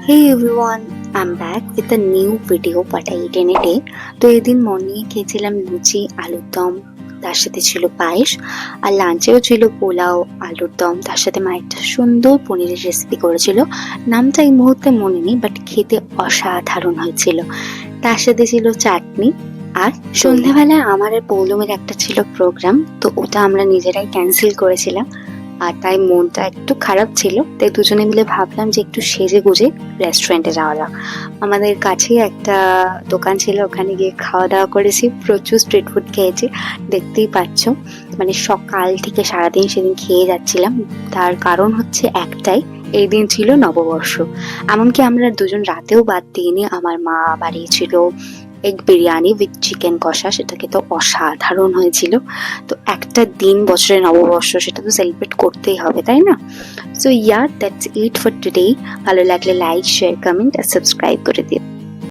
Hey everyone, I'm back with a new video but I ate in a day. তো এদিন মর্নিংয়ে খেয়েছিলাম লুচি, আলুর দম, তার সাথে ছিল পায়েস, আর লাঞ্চেও ছিল পোলাও, আলুর দম, তার সাথে মা একটা সুন্দর পনিরের রেসিপি করেছিল। নামটা এই মুহূর্তে মনে নেই, বাট খেতে অসাধারণ হয়েছিল। তার সাথে ছিল চাটনি। আর সন্ধ্যাবেলায় আমার আর পৌলমের একটা ছিল প্রোগ্রাম, তো ওটা আমরা নিজেরাই ক্যান্সেল করেছিলাম। আর তাই মনটা একটু খারাপ ছিল, তাই দুজনে মিলে ভাবলাম যে একটু সেজে গুজে রেস্টুরেন্টে যাওয়া যাক। আমাদের কাছেই একটা দোকান ছিল, ওখানে গিয়ে খাওয়া দাওয়া করেছি, প্রচুর স্ট্রিট ফুড খেয়েছি। দেখতেই পাচ্ছ, মানে সকাল থেকে সারাদিন সেদিন খেয়ে যাচ্ছিলাম। তার কারণ হচ্ছে একটাই, এই দিন ছিল নববর্ষ। এমনকি আমরা দুজন রাতেও বাদ দিইনি। আমার মা বানিয়েছিল এগ বিরিয়ানি উইথ চিকেন কষা, সেটা খেতে অসাধারণ হয়েছিল। তো একটা দিন বছরের নববর্ষ, সেটা তো সেলিব্রেট করতেই হবে, তাই না? So that's it for today. ভালো লাগলে লাইক, শেয়ার, কমেন্ট আর সাবস্ক্রাইব করে দিও।